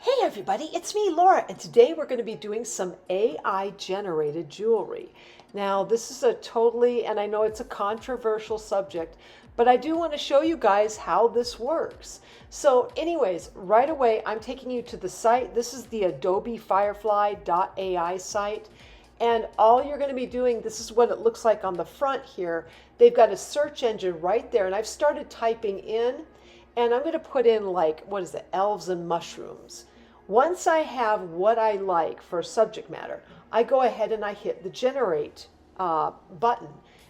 Hey everybody, it's me, Laura, and today we're going to be doing some AI generated jewelry. Now, this is and I know it's a controversial subject, but I do want to show you guys how this works. So anyways, right away, I'm taking you to the site. This is the Adobe Firefly AI site. And all you're going to be doing, this is what it looks like on the front here. They've got a search engine right there, and I've started typing in, and I'm going to put in like, what is it, elves and mushrooms. Once I have what I like for subject matter, I go ahead and I hit the generate button.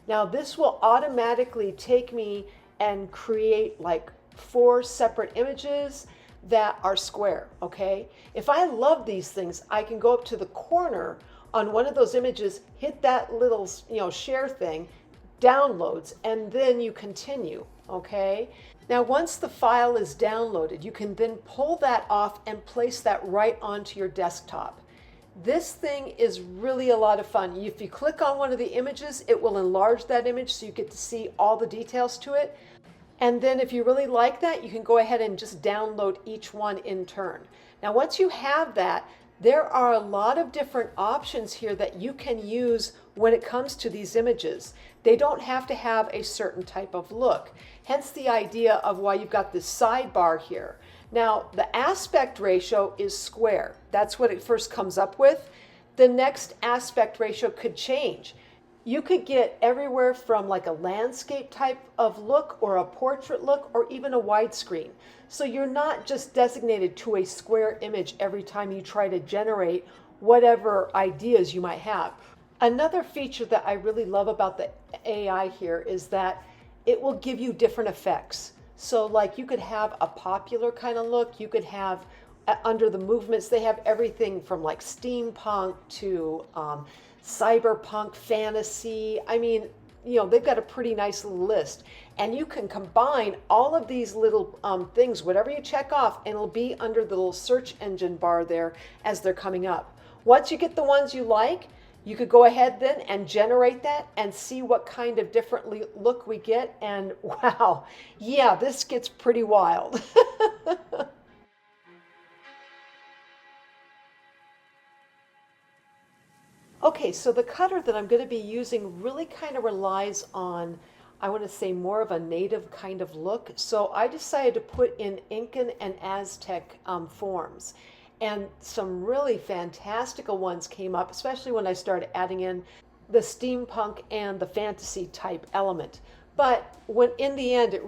Now this will automatically take me and create like 4 separate images that are square, okay? If I love these things, I can go up to the corner on one of those images, hit that little, share thing, downloads, and then you continue, okay? Now, once the file is downloaded, you can then pull that off and place that right onto your desktop. This thing is really a lot of fun. If you click on one of the images, it will enlarge that image so you get to see all the details to it. And then if you really like that, you can go ahead and just download each one in turn. Now, once you have that, there are a lot of different options here that you can use when it comes to these images. They don't have to have a certain type of look. Hence the idea of why you've got this sidebar here. Now, the aspect ratio is square. That's what it first comes up with. The next aspect ratio could change. You could get everywhere from like a landscape type of look or a portrait look or even a widescreen. So you're not just designated to a square image every time you try to generate whatever ideas you might have. Another feature that I really love about the AI here is that it will give you different effects. So like you could have a popular kind of look, you could have under the movements, they have everything from like steampunk to cyberpunk fantasy. I mean, they've got a pretty nice little list. And you can combine all of these little things, whatever you check off, and it'll be under the little search engine bar there as they're coming up. Once you get the ones you like, you could go ahead then and generate that and see what kind of different look we get. And wow, yeah, this gets pretty wild. Okay, so the cutter that I'm going to be using really kind of relies on, I want to say, more of a native kind of look. So I decided to put in Incan and Aztec forms. And some really fantastical ones came up, especially when I started adding in the steampunk and the fantasy type element. But when in the end,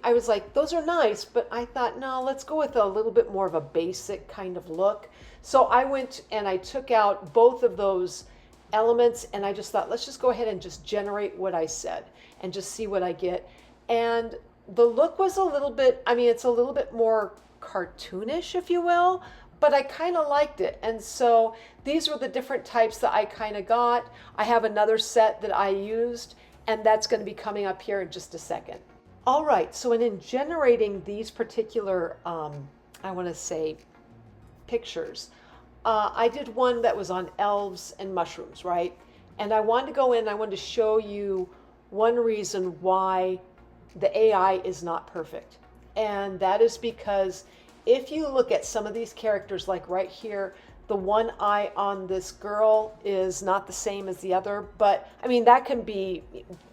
I was like, those are nice, but I thought, no, let's go with a little bit more of a basic kind of look. So I went and I took out both of those elements and I just thought, let's just go ahead and just generate what I said and just see what I get. And the look was a little bit, it's a little bit more cartoonish, if you will, but I kind of liked it. And so these were the different types that I kind of got. I have another set that I used, and that's going to be coming up here in just a second. All right, so in generating these particular, I want to say, pictures, I did one that was on elves and mushrooms, right? And I wanted to go in, I wanted to show you one reason why the AI is not perfect. And that is because if you look at some of these characters, like right here, the one eye on this girl is not the same as the other, but that can be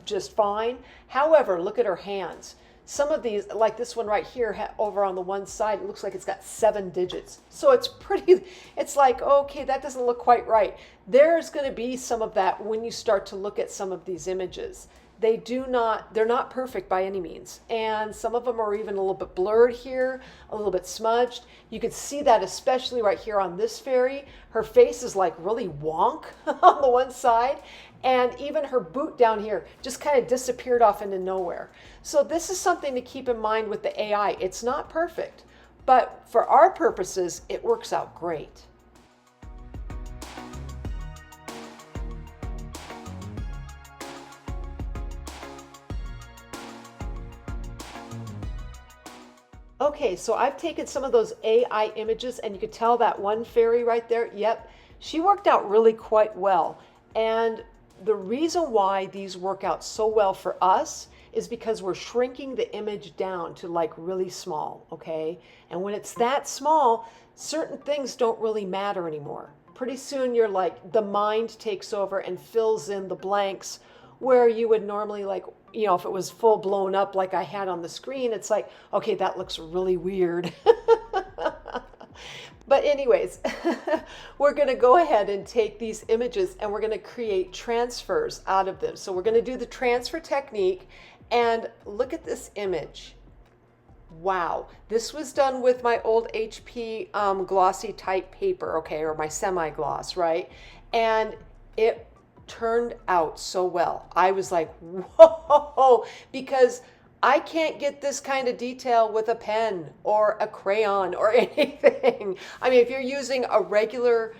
just fine. However, look at her hands. Some of these, like this one right here over on the one side, it looks like it's got 7 digits. So it's like, okay, that doesn't look quite right. There's going to be some of that when you start to look at some of these images. They're not perfect by any means. And some of them are even a little bit blurred here, a little bit smudged. You could see that especially right here on this fairy. Her face is like really wonk on the one side. And even her boot down here just kind of disappeared off into nowhere. So this is something to keep in mind with the AI. It's not perfect, but for our purposes, it works out great. Okay, so I've taken some of those AI images and you could tell that one fairy right there, yep, she worked out really quite well. And the reason why these work out so well for us is because we're shrinking the image down to like really small, okay? And when it's that small, certain things don't really matter anymore. Pretty soon you're like, the mind takes over and fills in the blanks where you would normally like, if it was full blown up like I had on the screen, it's like, okay, that looks really weird. But anyways, we're going to go ahead and take these images and we're going to create transfers out of them. So we're going to do the transfer technique, and look at this image. Wow, this was done with my old HP glossy type paper, okay, or my semi-gloss, right? And it turned out so well. I was like, whoa, because I can't get this kind of detail with a pen or a crayon or anything. I mean, if you're using a regular,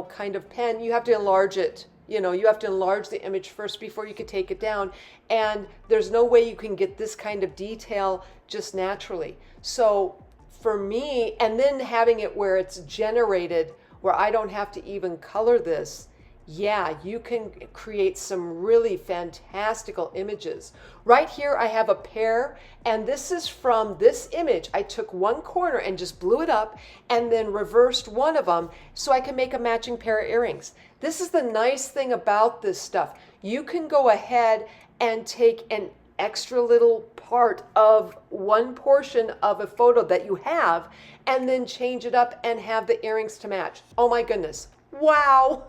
kind of pen, you have to enlarge it. You have to enlarge the image first before you could take it down. And there's no way you can get this kind of detail just naturally. So for me, and then having it where it's generated, where I don't have to even color this, yeah, you can create some really fantastical images. Right here I have a pair, and this is from this image. I took one corner and just blew it up and then reversed one of them so I can make a matching pair of earrings. This is the nice thing about this stuff. You can go ahead and take an extra little part of one portion of a photo that you have and then change it up and have the earrings to match. Oh my goodness. Wow,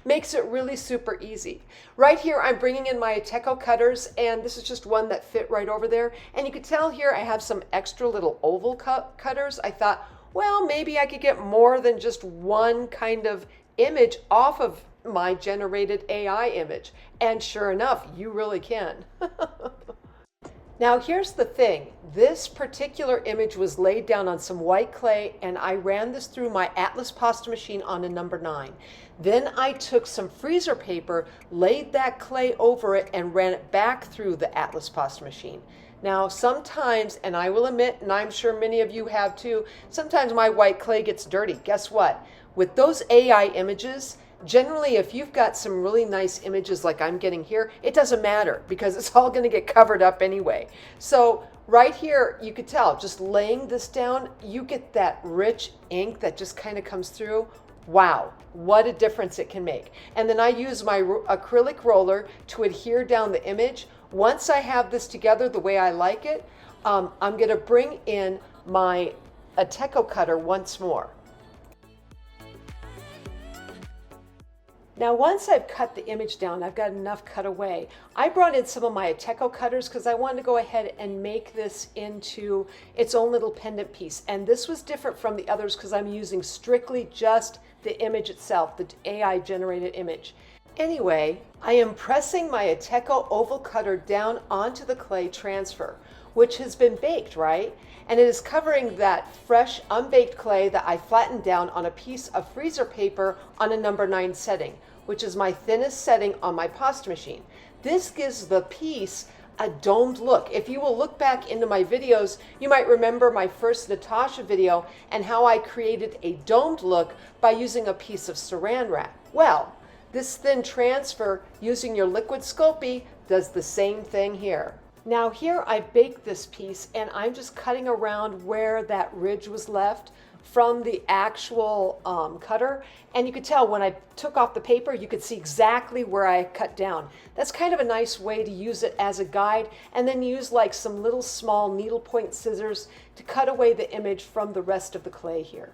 makes it really super easy. Right here, I'm bringing in my Eyecto cutters, and this is just one that fit right over there. And you can tell here I have some extra little oval cutters. I thought, well, maybe I could get more than just one kind of image off of my generated AI image. And sure enough, you really can. Now here's the thing, this particular image was laid down on some white clay, and I ran this through my Atlas pasta machine on a number 9. Then I took some freezer paper, laid that clay over it, and ran it back through the Atlas pasta machine. Now sometimes, and I will admit, and I'm sure many of you have too, sometimes my white clay gets dirty. Guess what? With those AI images, generally, if you've got some really nice images like I'm getting here, it doesn't matter because it's all going to get covered up anyway. So right here, you could tell, just laying this down, you get that rich ink that just kind of comes through. Wow, what a difference it can make. And then I use my acrylic roller to adhere down the image. Once I have this together the way I like it, I'm going to bring in my Eyecto cutter once more. Now once I've cut the image down, I've got enough cut away. I brought in some of my Eyecto cutters because I wanted to go ahead and make this into its own little pendant piece. And this was different from the others because I'm using strictly just the image itself, the AI generated image. Anyway, I am pressing my Eyecto oval cutter down onto the clay transfer, which has been baked, right? And it is covering that fresh unbaked clay that I flattened down on a piece of freezer paper on a number 9 setting, which is my thinnest setting on my pasta machine. This gives the piece a domed look. If you will look back into my videos, you might remember my first Natasha video and how I created a domed look by using a piece of saran wrap. Well, this thin transfer using your liquid Sculpey does the same thing here. Now here I baked this piece and I'm just cutting around where that ridge was left from the actual cutter, and you could tell when I took off the paper you could see exactly where I cut down. That's kind of a nice way to use it as a guide, and then use like some little small needlepoint scissors to cut away the image from the rest of the clay here.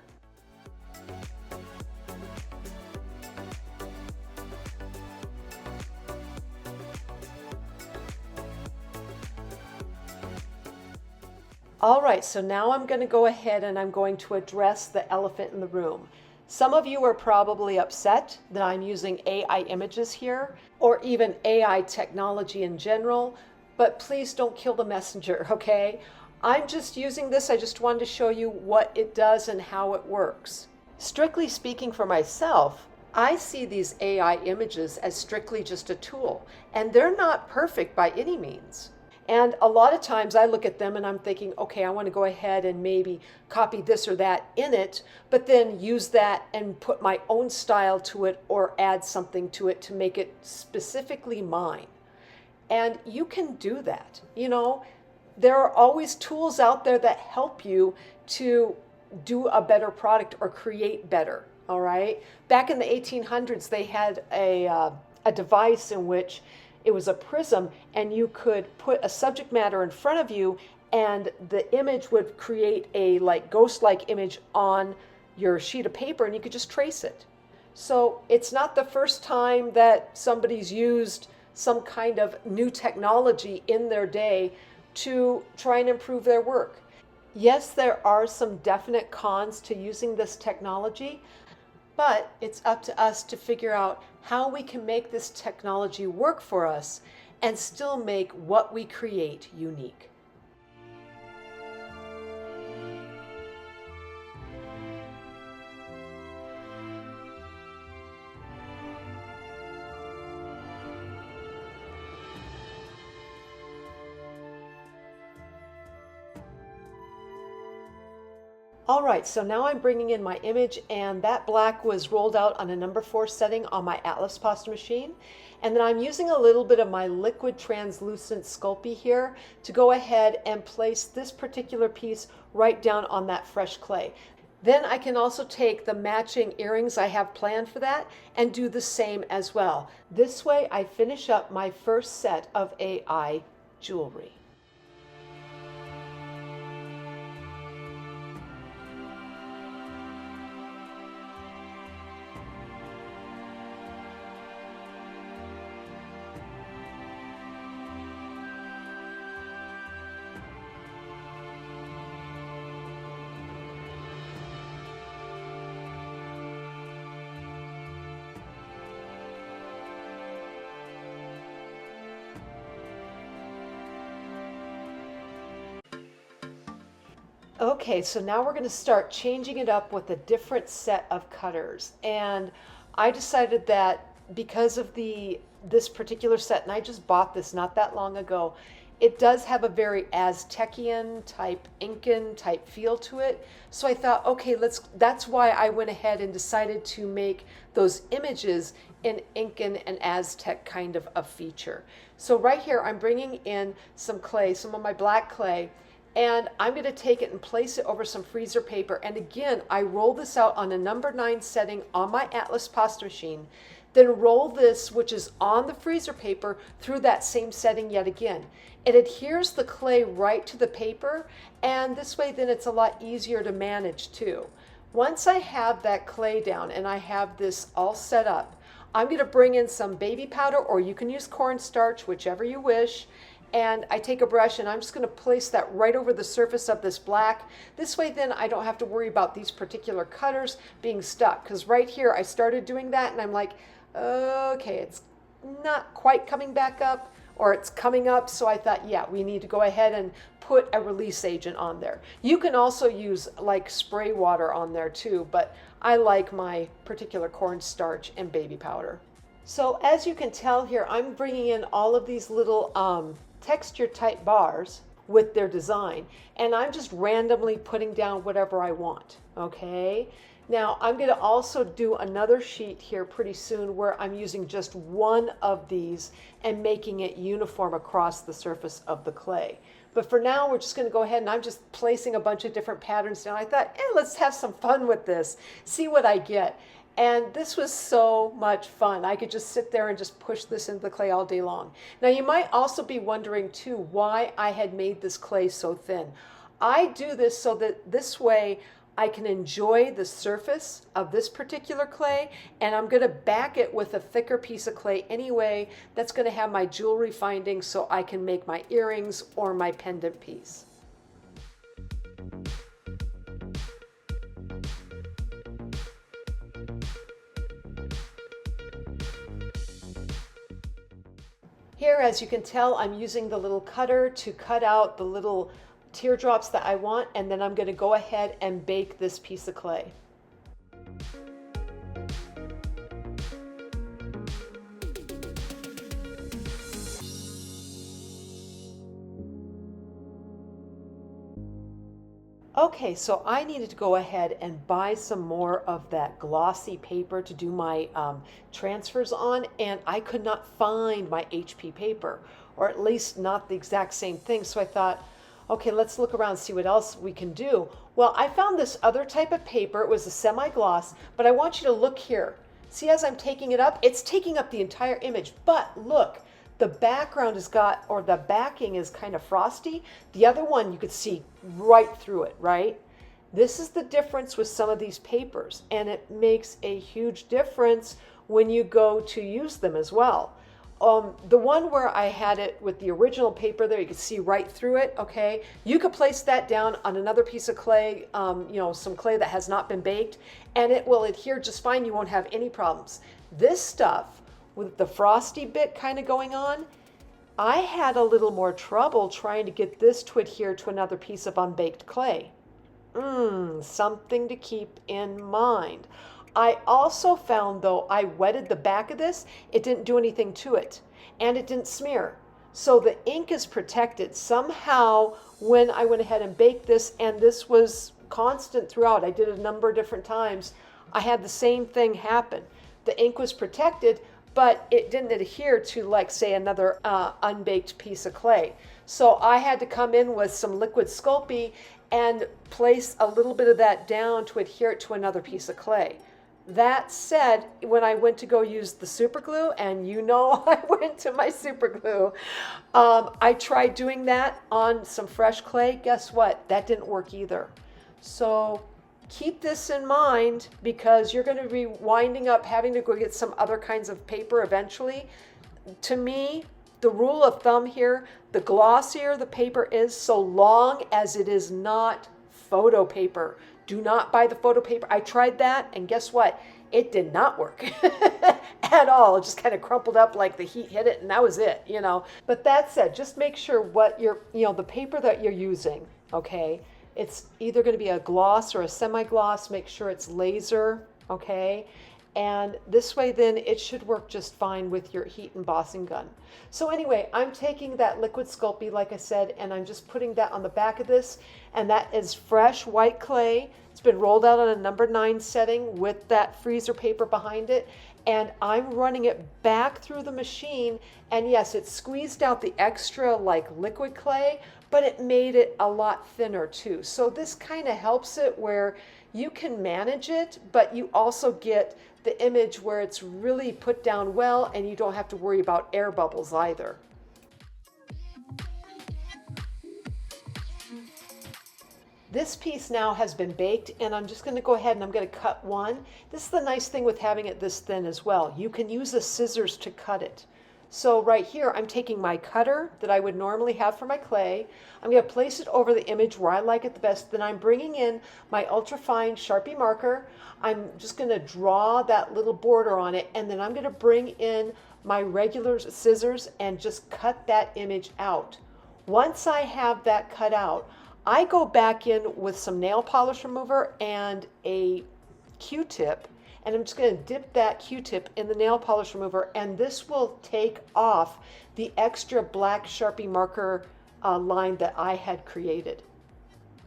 All right, so now I'm going to go ahead and I'm going to address the elephant in the room. Some of you are probably upset that I'm using AI images here, or even AI technology in general, but please don't kill the messenger, okay? I'm just using this, I just wanted to show you what it does and how it works. Strictly speaking for myself, I see these AI images as strictly just a tool, and they're not perfect by any means. And a lot of times I look at them and I'm thinking, okay, I want to go ahead and maybe copy this or that in it, but then use that and put my own style to it or add something to it to make it specifically mine. And you can do that. You know, there are always tools out there that help you to do a better product or create better. All right. Back in the 1800s, they had a device in which it was a prism, and you could put a subject matter in front of you, and the image would create a like ghost-like image on your sheet of paper, and you could just trace it. So it's not the first time that somebody's used some kind of new technology in their day to try and improve their work. Yes, there are some definite cons to using this technology, but it's up to us to figure out how we can make this technology work for us and still make what we create unique. All right, so now I'm bringing in my image, and that black was rolled out on a number 4 setting on my Atlas pasta machine. And then I'm using a little bit of my liquid translucent Sculpey here to go ahead and place this particular piece right down on that fresh clay. Then I can also take the matching earrings I have planned for that and do the same as well. This way I finish up my first set of AI jewelry. Okay, so now we're going to start changing it up with a different set of cutters. And I decided that because of this particular set, and I just bought this not that long ago, it does have a very Aztecian type, Incan type feel to it. So I thought, okay, that's why I went ahead and decided to make those images in Incan and Aztec kind of a feature. So right here, I'm bringing in some clay, some of my black clay, and I'm going to take it and place it over some freezer paper. And again, I roll this out on a number 9 setting on my Atlas pasta machine. Then roll this, which is on the freezer paper, through that same setting yet again. It adheres the clay right to the paper, and this way then it's a lot easier to manage too. Once I have that clay down and I have this all set up, I'm going to bring in some baby powder, or you can use cornstarch, whichever you wish. And I take a brush and I'm just going to place that right over the surface of this black. This way then I don't have to worry about these particular cutters being stuck, because right here I started doing that and I'm like, okay, it's not quite coming back up, or it's coming up. So I thought, yeah, we need to go ahead and put a release agent on there. You can also use like spray water on there too, but I like my particular cornstarch and baby powder. So as you can tell here, I'm bringing in all of these little texture type bars with their design, and I'm just randomly putting down whatever I want. Okay, now I'm going to also do another sheet here pretty soon where I'm using just one of these and making it uniform across the surface of the clay. But for now, we're just going to go ahead and I'm just placing a bunch of different patterns down. I thought, let's have some fun with this, see what I get. And this was so much fun. I could just sit there and just push this into the clay all day long. Now you might also be wondering too why I had made this clay so thin. I do this so that this way I can enjoy the surface of this particular clay, and I'm going to back it with a thicker piece of clay anyway that's going to have my jewelry findings so I can make my earrings or my pendant piece. Here, as you can tell, I'm using the little cutter to cut out the little teardrops that I want, and then I'm going to go ahead and bake this piece of clay. Okay, so I needed to go ahead and buy some more of that glossy paper to do my transfers on, and I could not find my HP paper, or at least not the exact same thing. So I thought, Okay, let's look around and see what else we can do. Well, I found this other type of paper. It was a semi-gloss, but I want you to look here. See, as I'm taking it up, it's taking up the entire image. But look, the background has got, or the backing is kind of frosty. The other one, you could see right through it, right? This is the difference with some of these papers, and it makes a huge difference when you go to use them as well. The one where I had it with the original paper there, you could see right through it, okay? You could place that down on another piece of clay, some clay that has not been baked, and it will adhere just fine. You won't have any problems. This stuff, with the frosty bit kind of going on, I had a little more trouble trying to get this to adhere to another piece of unbaked clay. Something to keep in mind. I also found, though, I wetted the back of this, it didn't do anything to it, and it didn't smear. So the ink is protected. Somehow, when I went ahead and baked this, and this was constant throughout, I did it a number of different times, I had the same thing happen. The ink was protected, but it didn't adhere to, like, say, another unbaked piece of clay. So I had to come in with some liquid Sculpey and place a little bit of that down to adhere it to another piece of clay. That said, when I went to go use the super glue, and you know I went to my super glue, I tried doing that on some fresh clay. Guess what? That didn't work either. So keep this in mind, because you're going to be winding up having to go get some other kinds of paper eventually. To me, the rule of thumb here, the glossier the paper is, so long as it is not photo paper. Do not buy the photo paper. I tried that, and guess what? It did not work at all. It just kind of crumpled up like the heat hit it, and that was it, you know. But that said, just make sure what you're, the paper that you're using, okay? It's either going to be a gloss or a semi-gloss. Make sure it's laser, okay? And this way then it should work just fine with your heat embossing gun. So anyway, I'm taking that liquid Sculpey, like I said, and I'm just putting that on the back of this, and that is fresh white clay. It's been rolled out on a number 9 setting with that freezer paper behind it, and I'm running it back through the machine, and yes, it squeezed out the extra like liquid clay, but it made it a lot thinner too. So this kind of helps it where you can manage it, but you also get the image where it's really put down well, and you don't have to worry about air bubbles either. This piece now has been baked, and I'm just going to go ahead and I'm going to cut one. This is the nice thing with having it this thin as well. You can use the scissors to cut it. So right here, I'm taking my cutter that I would normally have for my clay. I'm going to place it over the image where I like it the best. Then I'm bringing in my ultrafine Sharpie marker. I'm just going to draw that little border on it, and then I'm going to bring in my regular scissors and just cut that image out. Once I have that cut out, I go back in with some nail polish remover and a Q-tip, and I'm just going to dip that Q-tip in the nail polish remover, and this will take off the extra black Sharpie marker line that I had created.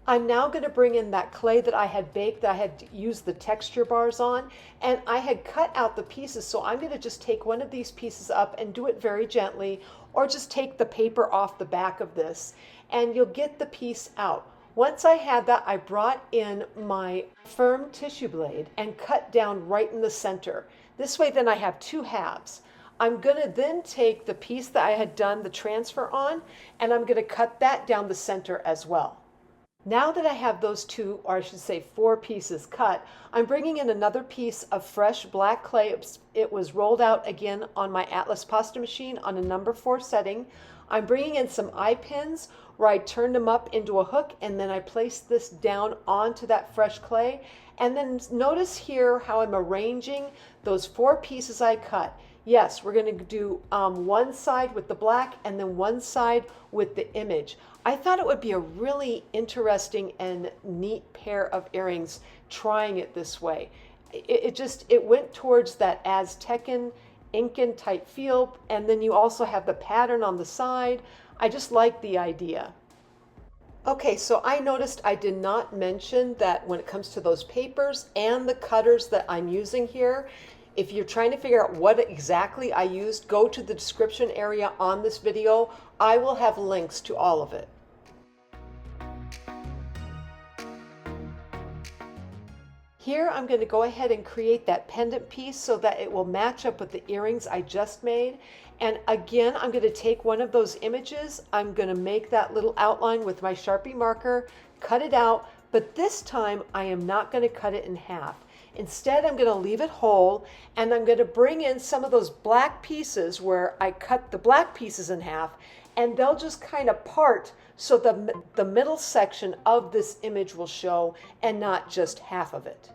I'm now going to bring in that clay that I had baked, that I had used the texture bars on, and I had cut out the pieces, so I'm going to just take one of these pieces up and do it very gently, or just take the paper off the back of this, and you'll get the piece out. Once I had that, I brought in my firm tissue blade and cut down right in the center. This way then I have two halves. I'm going to then take the piece that I had done the transfer on, and I'm going to cut that down the center as well. Now that I have those two, or I should say 4 pieces cut, I'm bringing in another piece of fresh black clay. It was rolled out again on my Atlas pasta machine on a number 4 setting. I'm bringing in some eye pins where I turned them up into a hook, and then I placed this down onto that fresh clay. And then notice here how I'm arranging those 4 pieces I cut. Yes, we're going to do one side with the black and then one side with the image. I thought it would be a really interesting and neat pair of earrings trying it this way. It went towards that Aztecan, Incan type feel, and then you also have the pattern on the side. I just like the idea. Okay, so I noticed I did not mention that when it comes to those papers and the cutters that I'm using here, if you're trying to figure out what exactly I used, go to the description area on this video. I will have links to all of it. Here I'm going to go ahead and create that pendant piece so that it will match up with the earrings I just made. And again, I'm going to take one of those images. I'm going to make that little outline with my Sharpie marker, cut it out, but this time I am not going to cut it in half. Instead, I'm going to leave it whole, and I'm going to bring in some of those black pieces where I cut the black pieces in half, and they'll just kind of part so the middle section of this image will show and not just half of it.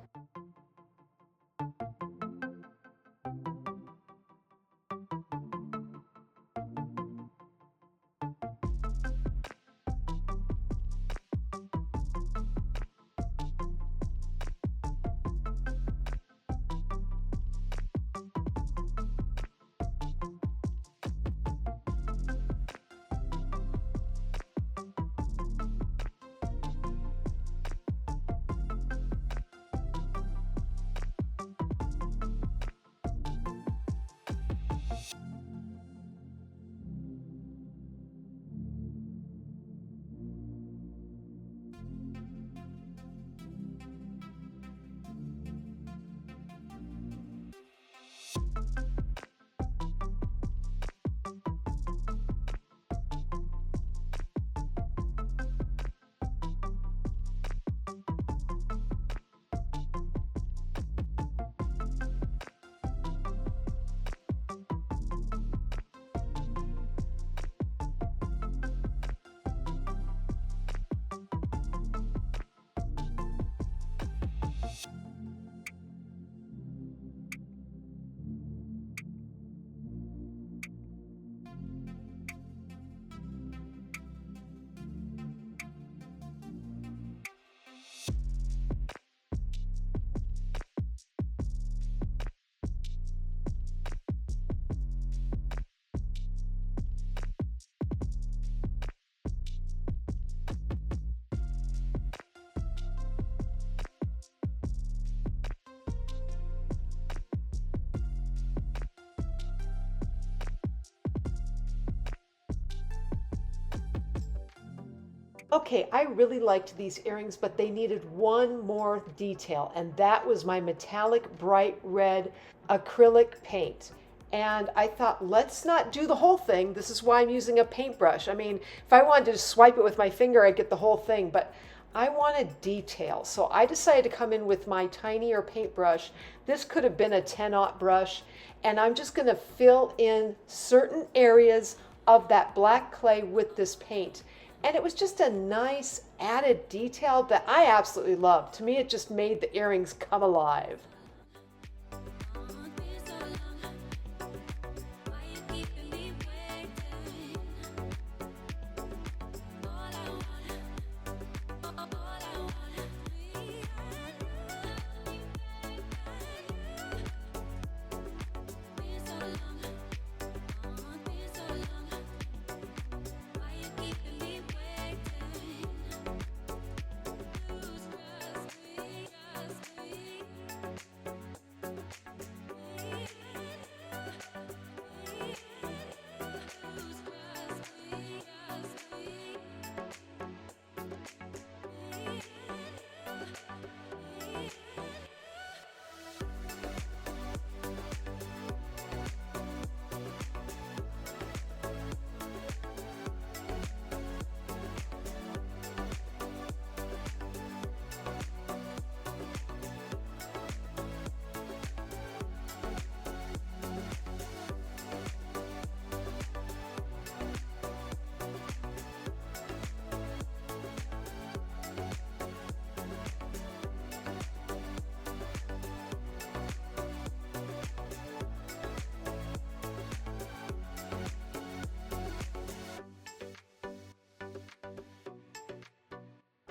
Okay, I really liked these earrings, but they needed one more detail, and that was my metallic bright red acrylic paint. And I thought, let's not do the whole thing. This is why I'm using a paintbrush. I mean, if I wanted to just swipe it with my finger, I'd get the whole thing, but I wanted detail. So I decided to come in with my tinier paintbrush. This could have been a 10-aught brush, and I'm just gonna fill in certain areas of that black clay with this paint. And it was just a nice added detail that I absolutely loved. To me, it just made the earrings come alive.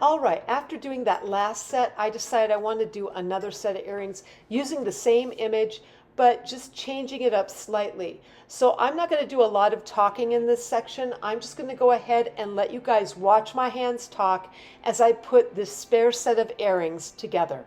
All right, after doing that last set, I decided I wanted to do another set of earrings using the same image, but just changing it up slightly. So I'm not going to do a lot of talking in this section. I'm just going to go ahead and let you guys watch my hands talk as I put this spare set of earrings together.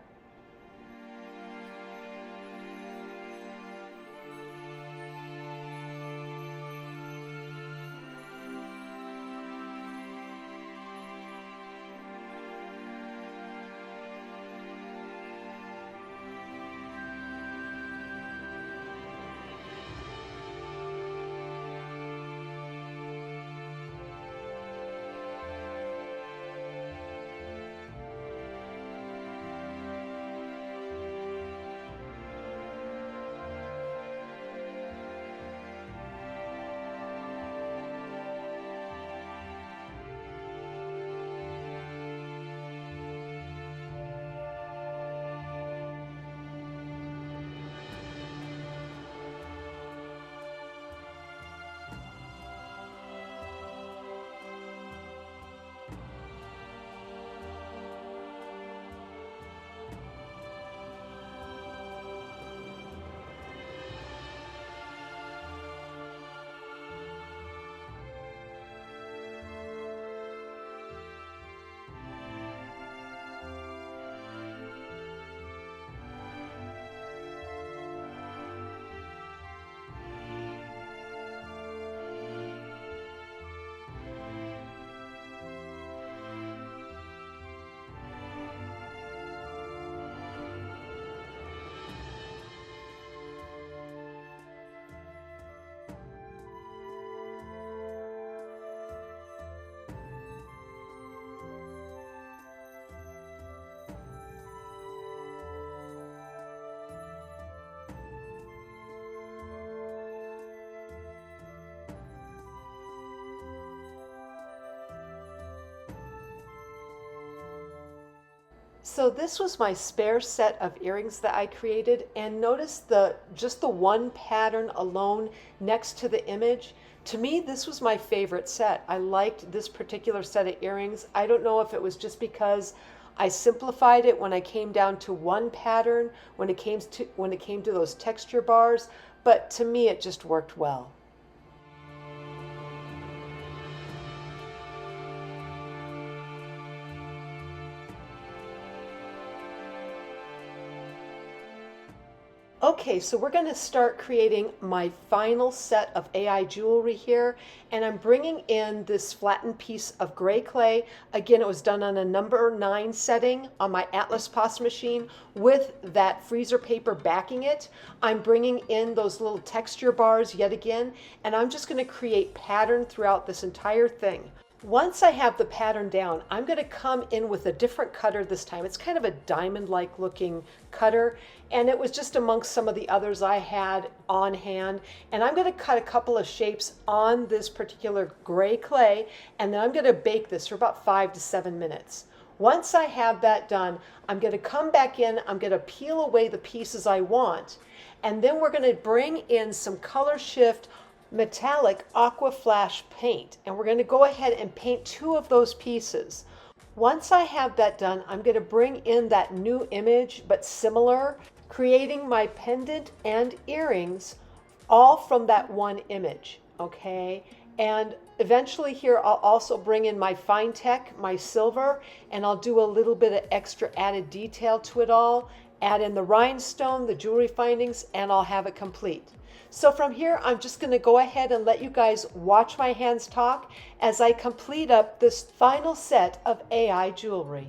So this was my spare set of earrings that I created, and notice just the one pattern alone next to the image. To me, this was my favorite set. I liked this particular set of earrings. I don't know if it was just because I simplified it when I came down to one pattern, when it came to those texture bars, but to me it just worked well. Okay, so we're going to start creating my final set of AI jewelry here, and I'm bringing in this flattened piece of gray clay. Again, it was done on a number 9 setting on my Atlas POS machine with that freezer paper backing it. I'm bringing in those little texture bars yet again, and I'm just going to create pattern throughout this entire thing. Once I have the pattern down, I'm going to come in with a different cutter this time. It's kind of a diamond-like looking cutter, and it was just amongst some of the others I had on hand. And I'm going to cut a couple of shapes on this particular gray clay, and then I'm going to bake this for about 5 to 7 minutes. Once I have that done, I'm going to come back in, I'm going to peel away the pieces I want, and then we're going to bring in some color shift metallic aqua flash paint, and we're going to go ahead and paint 2 of those pieces. Once I have that done, I'm going to bring in that new image but similar, creating my pendant and earrings all from that one image. Okay, and eventually here I'll also bring in my fine tech, my silver, and I'll do a little bit of extra added detail to it all, add in the rhinestone, the jewelry findings, and I'll have it complete. So from here, I'm just going to go ahead and let you guys watch my hands talk as I complete up this final set of AI jewelry.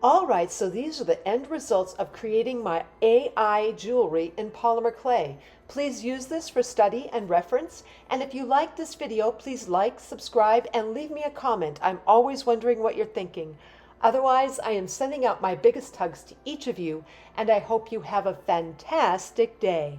All right, so these are the end results of creating my AI jewelry in polymer clay. Please use this for study and reference. And if you like this video, please like, subscribe, and leave me a comment. I'm always wondering what you're thinking. Otherwise, I am sending out my biggest hugs to each of you, and I hope you have a fantastic day.